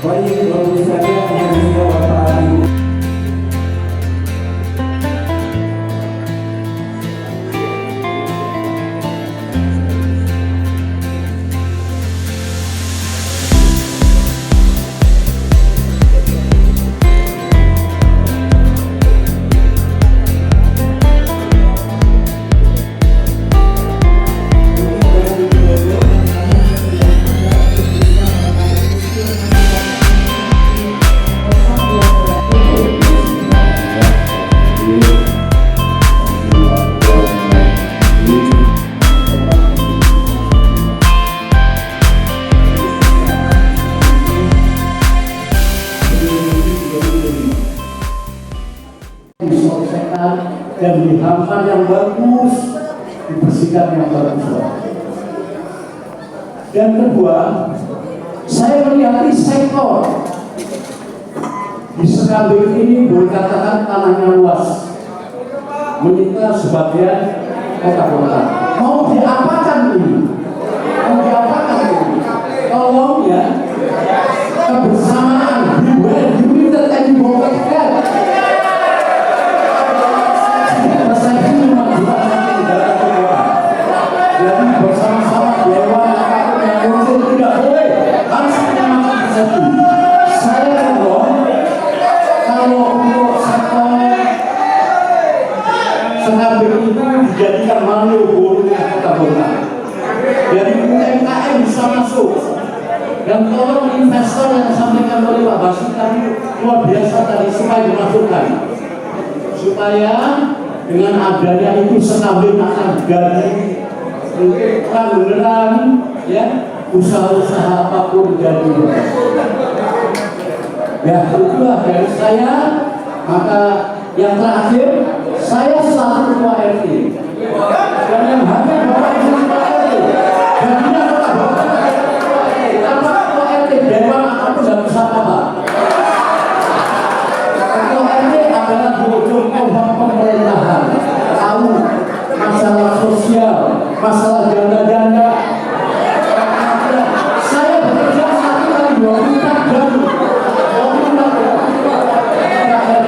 Baik, baru saja menjadi Bapak Ibu. Diselesaikan dan dihampan yang bagus, dibersihkan yang bagus. Dan kedua, saya melihat sektor di Serambi ini boleh katakan tanahnya luas, menyita sebagian kota-kota. Mau diapakan ini? Mau diapakan ini? Tolong ya, kebersamaan, beware, united and united. Jadi bersama-sama dewan apapun yang muncul tidak boleh, harus menyamakan persepsi. Saya kalau untuk sektor Serambi itu dijadikan Malioboro kota-kota, jadi UMKM bisa masuk. Dan tolong investor yang disampaikan oleh Pak Basuki tadi luar biasa tadi supaya dimasukkan, supaya dengan adanya itu Serambi akan jadi beneran ya, usaha-usaha apapun jadi. Ya itulah dari saya. Maka yang terakhir, saya selaku ketua RT dan yang hadir Bapak Ibu ketua RT dan dia Bapak ketua RT, tanpa ketua RT dewan apapun tidak bisa apa. Ketua RT adalah di ujung tombak pemerintahan, tahu masalah sosial, masalah janda-janda. Saya bekerja 1 kali 24 jam.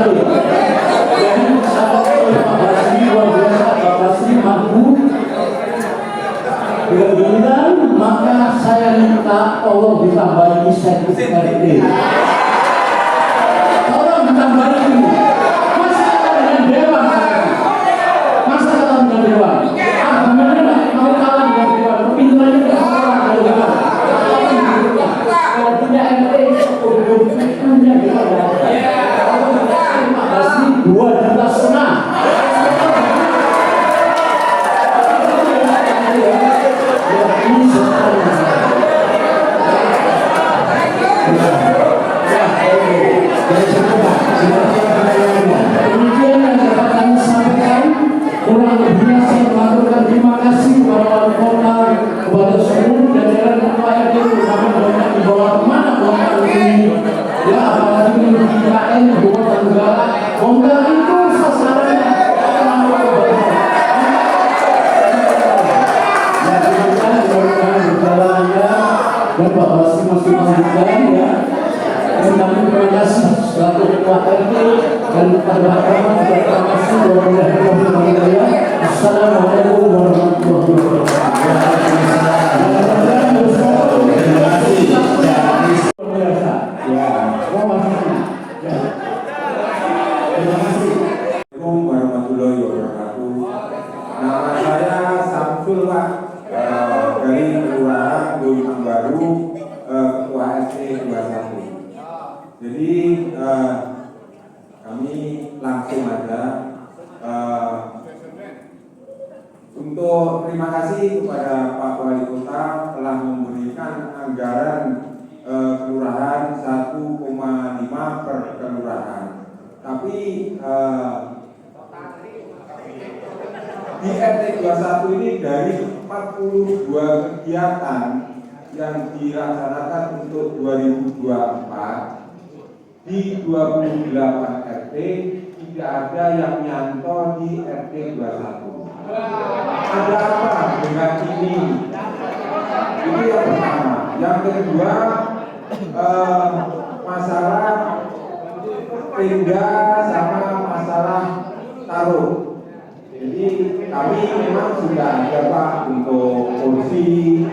Jadi sahabat Pak Basri luar biasa, Pak Basri mampu. Dengan maka saya minta tolong ditambahi insentif RT. Tolong ditambahi ini. Masa dengan dewan? Masa dengan dewan? Mau kalah dengan dewan, kepintarannya tidak kalah dengan dewan. Kalau punya RT, punya dewan. Pak Basri 2,5 juta. Demikian yang dapat kami sampaikan. Kurang lebihnya saya mengaturkan terima kasih kepada wali kota, kepada seluruh jajaran ketua RT, kami banyak di bawah mana kota ini. Ya apalagi di IKN, Bogor Tenggara, Bongkar itu sasarannya. Ya demikian mudah-mudahan berjalannya dan Pak Basri masih melanjutkan ya. Dan kami terima kasih selaku ketua RT dan kepada Bapak terima kasih warahmatullahi. Assalamualaikum warahmatullahi wabarakatuh. Assalamualaikum warahmatullahi wabarakatuh. Nama saya Samsul Pak, dari Kelurahan Gunung Baru, Ketua RT 21. Jadi kami langsung aja untuk terima kasih kepada Pak Wali Kota telah memberikan anggaran kelurahan 1,5 per kelurahan. Tapi di RT 21 ini dari 42 kegiatan yang dilaksanakan untuk 2024 di 28 RT tidak ada yang nyantol di RT 21. Ada apa dengan ini? Itu yang pertama. Yang kedua, masalah tenda sama masalah taruh. Jadi kami memang sudah ada Pak untuk kursi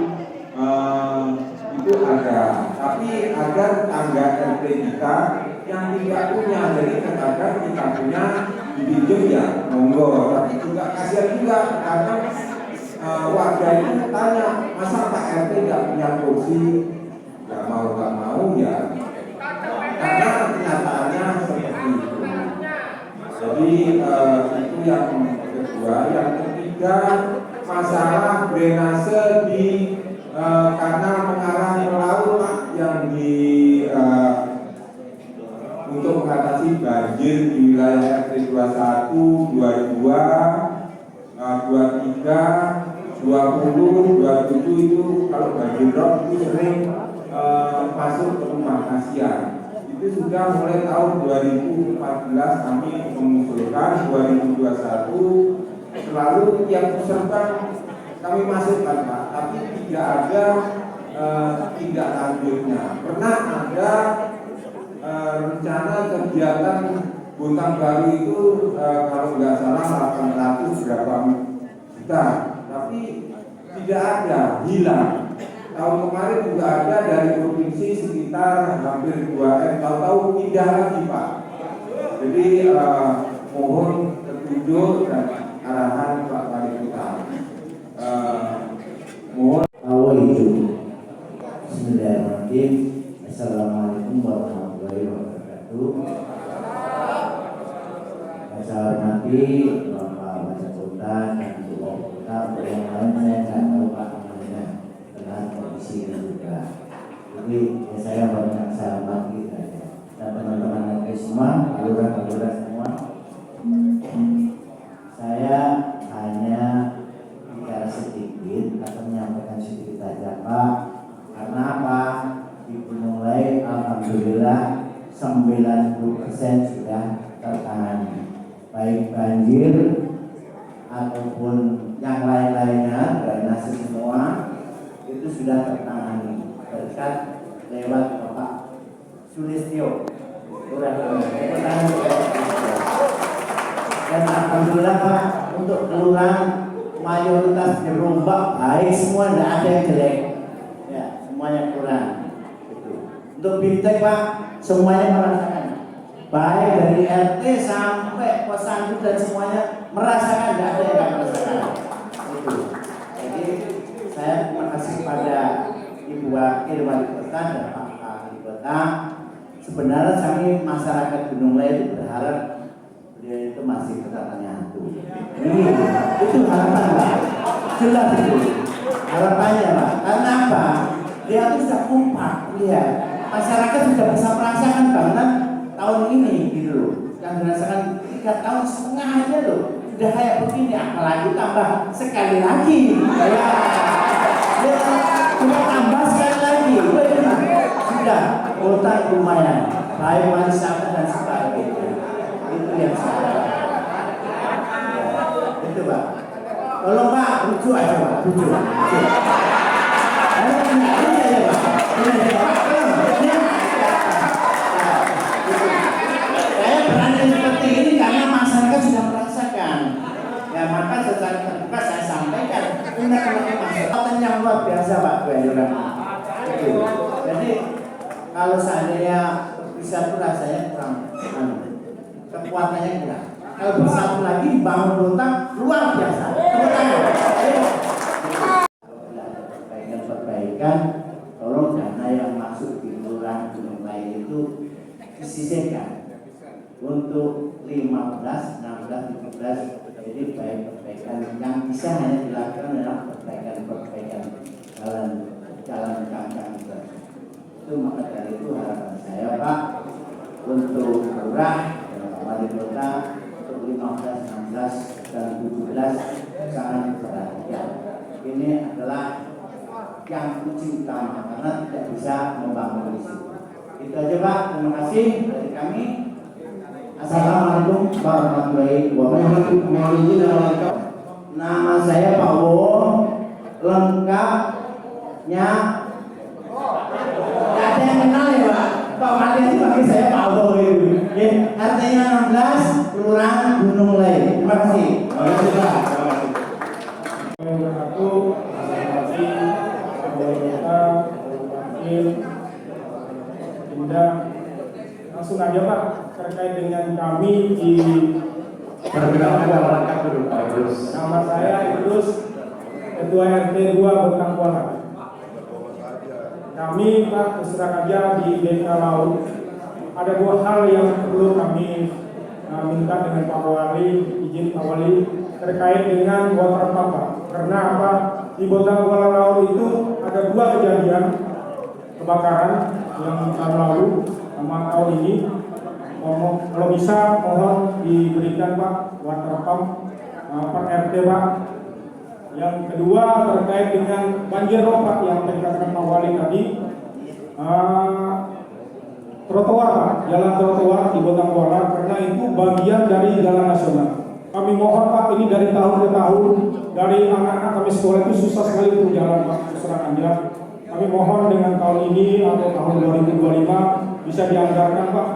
itu ada, tapi ada tangga RT kita yang tidak punya, jadi kadang kita punya dipinjam ya monggo, tapi juga kasihan juga karena warga itu tanya masa Pak RT nggak punya kursi, nggak mau ya, karena kenyataannya seperti itu. Jadi itu yang kedua. Yang ketiga, masalah drainase di kanal mengarah ke laut Pak, yang di untuk mengatasi banjir di wilayah RT 21, 22, 23, 20, 27 itu kalau banjir rob itu sering masuk ke rumah kasihan. Itu sudah mulai tahun 2014 kami mengusulkan, 2021 selalu tiap peserta kami masukkan Pak, tapi tidak ada tindak lanjutnya. Pernah ada rencana kegiatan Bontang Baru itu kalau nggak salah 800 berapa juta, tapi tidak ada, hilang. Tahun kemarin juga ada dari provinsi sekitar hampir 2M, tahu-tahu pindah lagi Pak. Jadi mohon petunjuk dan arahan Pak Wali Kota. Mohon. Bismillahirrahmanirrahim. Assalamualaikum warahmatullahi wabarakatuh. Saya hormati Bapak Wali Kota dan Ibu Wali Kota. Yang lain saya nggak tahu Pak namanya dengan kondisi ini juga. Jadi saya hormati saja. Dan teman-teman lagi semua, lurah-lurah semua. Saya hanya bicara sedikit atau menyampaikan sedikit saja Pak. Karena apa? Dimulai alhamdulillah 90% sudah tertangani, baik banjir ataupun yang lain-lainnya, drainase semua itu sudah tertangani berkat lewat Bapak Sulistyo. Dan alhamdulillah Pak, untuk kelurahan mayoritas dirombak baik semua, tidak ada yang jelek ya, semuanya kurang. Untuk Bimtek Pak, semuanya merasakan, baik dari RT sampai posyandu dan semuanya merasakan, tidak ada yang tidak merasakan itu. Jadi saya terima kasih pada Ibu Wakil Wali Kota dan Pak Wali Kota. Sebenarnya kami masyarakat Gunung Lei berharap beliau itu masih ketatanya hantu. Ini itu harapan Pak, jelas itu harapannya Pak. Karena apa? Dia itu sudah kompak, lihat masyarakat sudah bisa merasakan banget tahun ini gitu loh. Yang dirasakan 3 tahun setengah aja loh, sudah kayak begini, apalagi tambah sekali lagi kayak sudah tambah sekali lagi, sudah kota lumayan baik wisata dan sebagainya. Itu yang saya itu Pak. Kalau Pak lucu aja Pak, lucu. Saya berani seperti ini karena masyarakat sudah merasakan. Ya maka secara terbuka saya sampaikan undang-undang masyarakat yang luar biasa Pak Bayuran. Jadi kalau seandainya bisa pun rasanya kurang, kekuatannya kurang. Kalau bersatu lagi bangun Bontang luar biasa. Perbaikan, tolong dana yang masuk di kelurahan Gunung Lei itu disisihkan untuk 15, 16, 17. Jadi baik perbaikan yang bisa hanya dilakukan adalah perbaikan jalan kangkang itu. Maka dari itu harapan saya Pak untuk lurah dan wali kota untuk 15, 16 dan 17 sangat diperhatikan. Ini adalah yang kunci utama karena tidak bisa membangun di situ. Itu aja Pak, terima kasih dari kami. Assalamualaikum warahmatullahi wabarakatuh. Nama saya Pak Wo, lengkapnya tidak ada yang itu bagi saya power itu. Ya, artinya 16 Kelurahan Gunung Lei. Terima kasih. Terima kasih Pak. Terima kasih. Satu, kasih kita wakil Indah. Langsung aja Pak terkait dengan kami di Perkenalkan nama lengkap dulu Pak Idrus. nama saya Idrus, Ketua RT 2 Bentang Kuala. Kami Pak terus terang aja di Desa Laut ada dua hal yang perlu kami minta dengan Pak Wali, izin Pak Wali terkait dengan water pump Pak. Karena apa? Di Bentang Kuala Laut itu ada dua kejadian kebakaran yang tahun lalu sama tahun ini. Kalau bisa mohon diberikan Pak water pump per RT Pak. Yang kedua terkait dengan banjir rob Pak yang dikatakan Pak Wali tadi, trotoar Pak, jalan trotoar di Bentang Kuala karena itu bagian dari jalan nasional. Kami mohon Pak, ini dari tahun ke tahun dari anak-anak kami sekolah itu susah sekali untuk jalan Pak, terserah aja. Kami mohon dengan tahun ini atau tahun 2025 bisa dianggarkan Pak.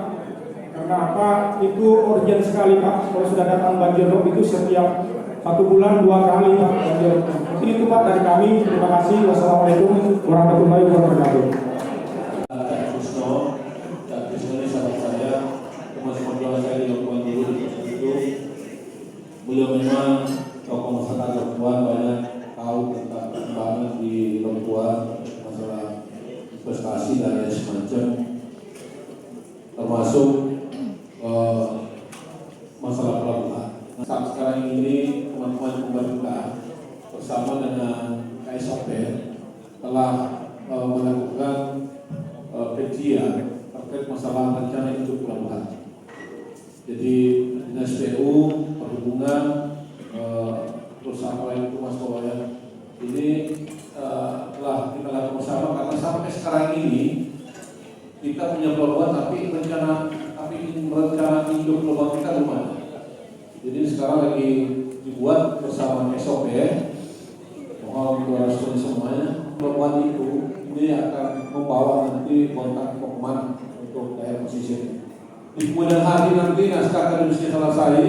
Karena apa? Itu urgent sekali Pak. Kalau sudah datang banjir rob itu setiap 1 bulan 2 kali Pak banjir. Mungkin itu Pak dari kami. Terima kasih. Wassalamualaikum warahmatullahi wabarakatuh. Cak Krisno ini sahabat saya, teman-teman kelas saya di lingkungan dulu itu. Beliau memang tokoh masyarakat Lengkuan, banyak tahu tentang perkembangan di Lengkuan, masalah investasi dan lain semacam, termasuk masalah pelabuhan. Saat sekarang ini teman-teman pemerintah bersama dengan KSOP telah melakukan kajian terkait masalah rencana induk pelabuhan. Jadi Dinas PU, Perhubungan, perusahaan lain itu Mas Kawayan ini telah kita lakukan bersama karena sampai sekarang ini kita punya pelabuhan tapi rencana induk pelabuhan kita belum ada. Jadi sekarang lagi dibuat bersama SOP, mohon korespon semuanya. Pelabuhan itu ini akan membawa nanti kontak Pokman untuk daerah pesisir. Di kemudian hari nanti naskah akademisi selesai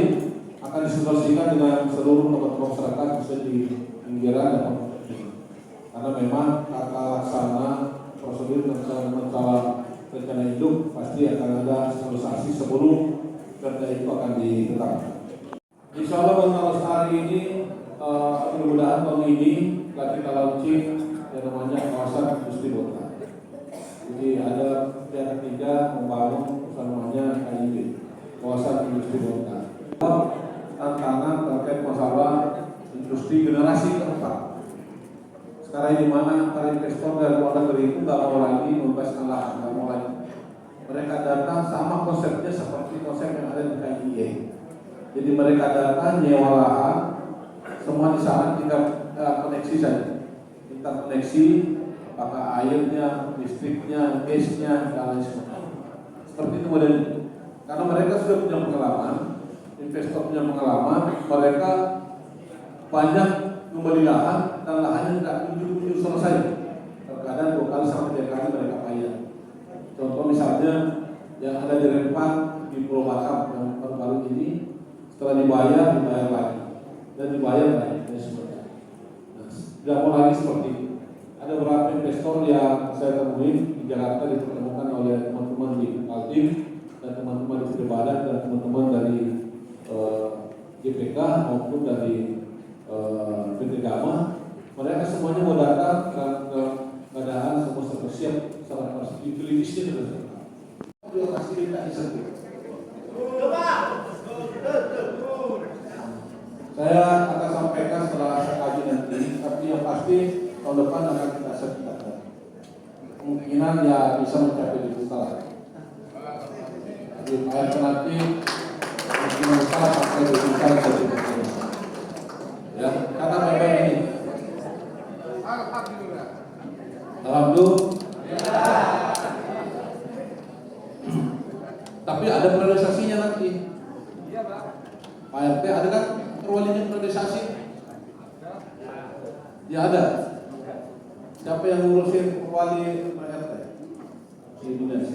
akan disimulasikan dengan seluruh teman-teman masyarakat khususnya di pinggiran dan karena memang tata laksana prosedur dan masalah rencana induk pasti akan ada simulasi sebelum perda itu akan ditetapkan. Insya Allah untuk hari ini mudah-mudahan tahun ini akan kita launching yang namanya kawasan industri bongkar. Jadi ada pihak ketiga membangun namanya KIB, kawasan industri bongkar. Tantangan terkait masalah industri generasi keempat. Sekarang di mana para investor dari luar negeri itu nggak mau lagi membebaskan lahan, nggak mau lagi. Mereka datang sama konsepnya seperti konsep yang ada di KIB. Jadi mereka datang nyewa lahan, semua di sana tinggal koneksi saja. Interkoneksi, apakah airnya, listriknya, gasnya, dan lain sebagainya. Seperti itu modelnya. Karena mereka sudah punya pengalaman, investor punya pengalaman, mereka banyak membeli lahan dan lahannya tidak kunjung selesai. Terkadang 2 kali sampai 3 kali mereka bayar. Contoh misalnya yang ada di Rempang di Pulau Batam yang baru-baru ini, setelah dibayar lagi dan dibayar lagi dan sebagainya. Nah, tidak mau lagi seperti itu. Ada beberapa investor yang saya temui di Jakarta dipertemukan oleh teman-teman di Kaltim dan teman-teman di Badan dan teman-teman dari GPK maupun dari PT Gama. Mereka semuanya mau datang ke keadaan semua siap secara utilitisnya sudah siap. Dia pasti minta insentif. Saya akan sampaikan setelah saya kaji nanti, tapi yang pasti tahun depan akan kita sertifikatkan. Kemungkinan ya bisa mencapai di juta. Di alternatif kemungkinan besar sampai 2 juta sertifikatnya. Ya, kata baik-baik ini. Alhamdulillah. Tapi ada priorisasinya nanti. Pak RT ada kan perwalinya priorisasi? Ya ada. Siapa yang ngurusin perwali Pak RT? Si Dinas.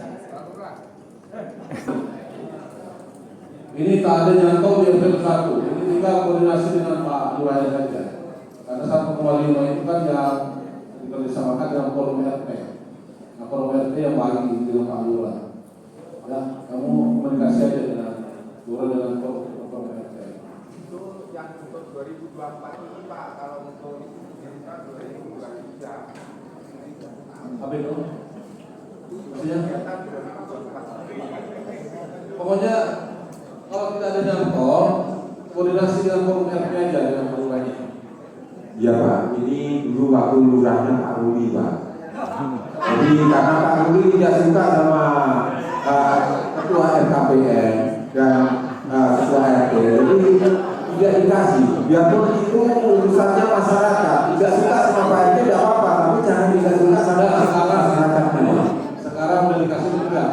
Ini tak ada nyantol di RT 1. Ini tinggal koordinasi dengan Pak Lurahnya saja. Karena 1,5 itu kan yang dikerjasamakan dengan forum RT. Nah, forum RT yang bagi dengan Pak Lurah. Ya, kamu komunikasi aja dengan Lurah dengan forum RT. Itu yang untuk 2024 ini Pak, kalau untuk kita 2023. Apa itu? Maksudnya? Kegiatan 2024. Pokoknya kalau kita ada nyantol, koordinasi dengan forum RT aja dengan Pak Lurahnya. Iya Pak, ini dulu waktu lurahnya Pak Ruli Pak. Jadi karena Pak Ruli tidak suka sama ketua RKPN dan ketua RT, jadi tidak dikasih. Biarpun itu urusannya masyarakat, tidak suka sama Pak RT tidak apa-apa, tapi jangan tidak suka sama masyarakat. Sekarang udah dikasih juga.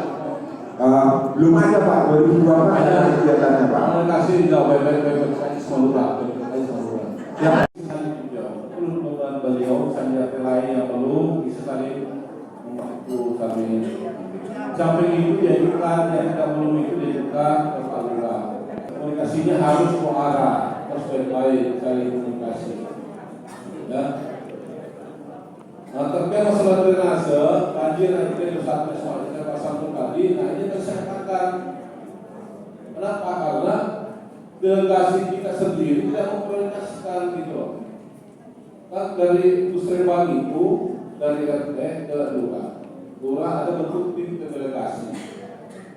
Belum ada Pak, 2024 ada kegiatannya Pak. Komunikasi jauh baik-baik saja sama Lurah, baik-baik sama Lurah. Ya. Perlu dukungan beliau, sanjata lain yang perlu bisa saling membantu saling. Samping itu diajukan yang tidak belum itu diajukan ke Pak Lurah. Komunikasinya harus ke arah, harus baik-baik saling komunikasi. Ya. Nah, terkait masalah drainase, banjir yang kita sampai soalnya pasang tadi, nah ini tersangkakan. Kenapa? Karena delegasi kita sendiri tidak memprioritaskan gitu loh. Kan dari Musrembang itu dari RT ke Lurah ada bentuk tim delegasi.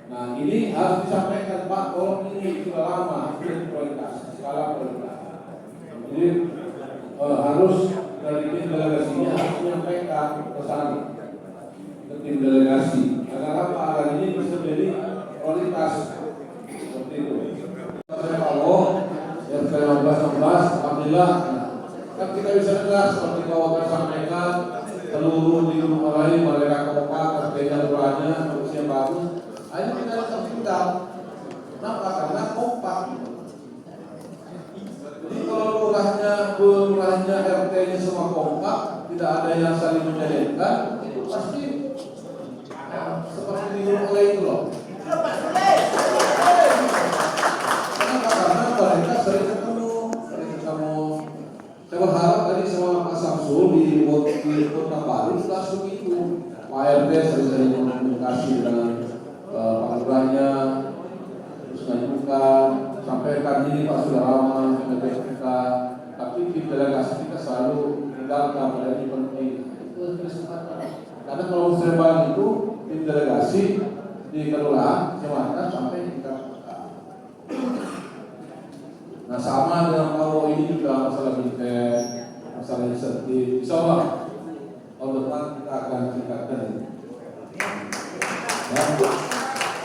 Nah ini harus disampaikan Pak, tolong ini sudah lama sudah prioritas, skala prioritas. Jadi harus dari tim delegasinya harus menyampaikan pesan ke tim delegasi agar apa? Agar ini bisa jadi prioritas seperti itu. Saya Allah yang ke-15 alhamdulillah. Kan kita bisa dengar seperti kawan sampaikan seluruh di rumah lain mereka kompak, kerja lurahnya, usia bagus. Akhirnya kita tetap tinggal. Kenapa? Karena kompak. Jadi kalau lurahnya RT-nya semua kompak, tidak ada yang saling menjadikan, itu pasti seperti di rumah lain itu loh. Kenapa? Karena mereka sering ketemu. Saya berharap tadi sama Pak Samsul di Kota Baru langsung itu Pak RT sering komunikasi dengan Pak Lurahnya, terus ngajukan, sampaikan ini Pak sudah lama kita, tapi di delegasi kita selalu tinggalkan pada ini penting. Itu kesempatan. Karena kalau Musrembang itu di delegasi di kelurahan kecamatan sampai tingkat. Nah sama dengan kalau ini juga masalah bintek, masalah insentif, insya Allah tahun depan kita akan tingkatkan ini. Ya,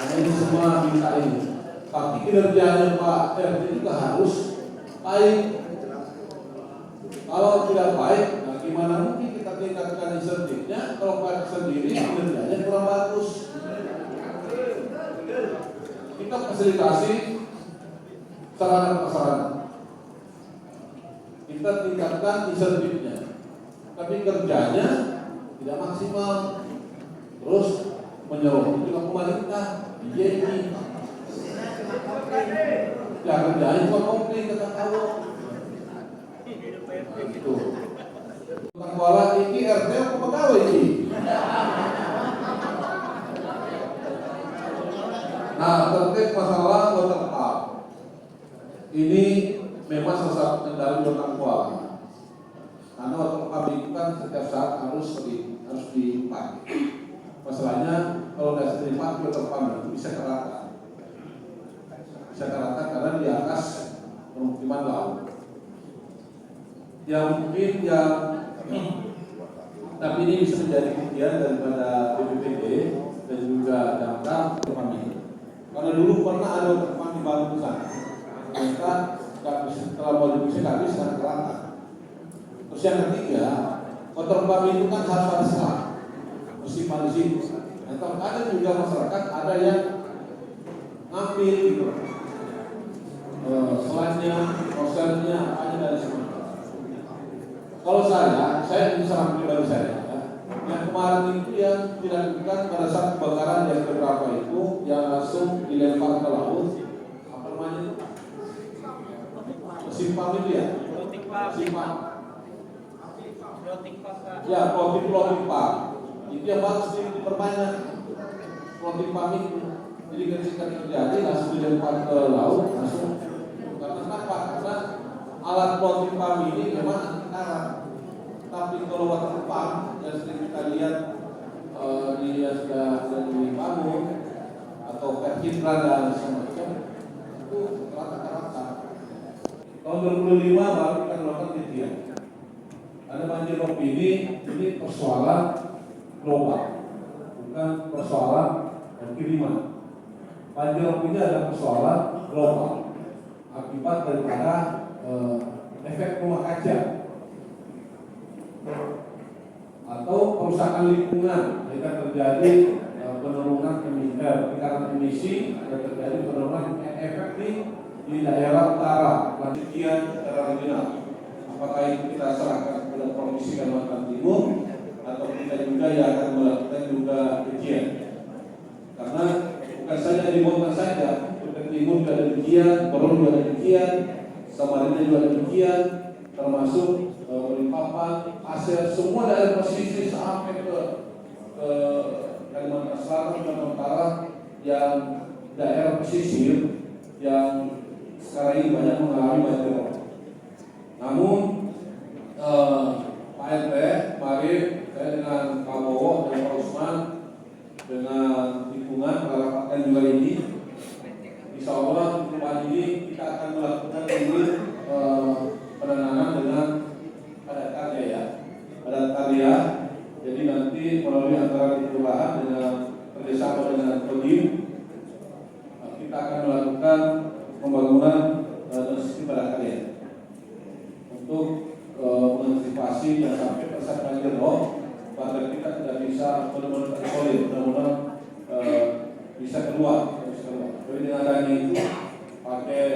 karena ini semua minta ini. Tapi kinerjanya Pak RT juga harus baik. Kalau tidak baik, nah gimana mungkin kita tingkatkan insentifnya kalau Pak sendiri kinerjanya kurang bagus. Kita fasilitasi sarana-prasarana. Kita tingkatkan insentifnya, tapi kerjanya tidak maksimal. Terus menyerah juga pemerintah, IJI. Ya kerjanya cuma komplit, kita tahu. Itu. Tentang kuala ini RT apa pegawai ini? Nah, terkait masalah waterpark. Ini memang salah satu kendala tentang kuala. Karena waterpark itu kan setiap saat harus dipakai. Masalahnya kalau nggak sering dipakai waterpark itu bisa kerata. Bisa kerata karena di atas permukiman laut. Yang mungkin tapi ini bisa menjadi kemudian daripada BPPD dan juga damkar kami. Karena dulu pernah ada waterpark di Batu sana. Mereka setelah mau dibuat nggak bisa kerata. Terus yang ketiga, waterpark itu kan harus ada selang, musim di situ. Nah, terkadang juga masyarakat ada yang ngambil gitu, selangnya, koselnya, apanya dari semua. Kalau saya bisa pribadi saya, yang kemarin itu yang dilakukan pada saat kebakaran yang beberapa itu yang langsung dilempar ke laut, apa namanya itu? Mesin pump itu ya? Mesin pump. Ya, floating pump. Itu yang harus diperbanyak. Floating pump itu. Jadi ketika terjadi langsung dilempar ke laut, langsung. Karena kenapa? Karena alat floating pump ini memang anti karat. Tapi kalau water pump yang sering kita lihat dia sudah dibangun atau vertikal dan semacam itu rata-rata. Tahun 2005 baru kita melakukan kajian. Ada banjir rob ini persoalan global, bukan persoalan kiriman. Banjir rob ini adalah persoalan global akibat daripada efek rumah kaca atau kerusakan lingkungan jika terjadi penurunan peningkatan emisi dan terjadi penurunan efek di daerah utara lanjutan secara regional. Apakah itu kita serahkan kepada Provinsi Kalimantan Timur atau kita juga yang akan melakukan juga kajian? Karena bukan saja di Bogor saja, Kalimantan Timur juga ada kajian, Borneo juga ada kajian, Samarinda juga ada kajian, termasuk Balikpapan, Aceh, semua daerah pesisir sampai ke Kalimantan Selatan dan Utara yang daerah pesisir yang sekarang ini banyak mengalami banjir rob. Namun Pak RT kemarin saya dengan Pak Bowo dan Pak Usman dengan lingkungan merapatkan juga ini, insya Allah perubahan ini kita akan melakukan ini penanganan dengan padat karya. Jadi nanti melalui antara kelurahan dengan kerjasama dengan Kodim kita akan melakukan pembangunan sistem padat karya untuk mengantisipasi dan sampai pada banjir rob warga kita tidak bisa benar-benar terisolir, benar-benar bisa keluar. Jadi dengan adanya itu pakai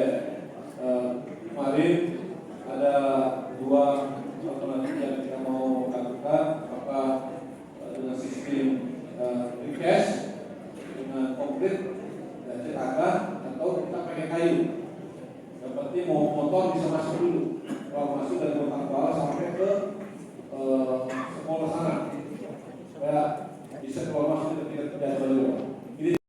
kemarin ada 2 alternatif yang kita mau lakukan, apakah dengan sistem request dengan konkret dan cetakan atau kita pakai kayu.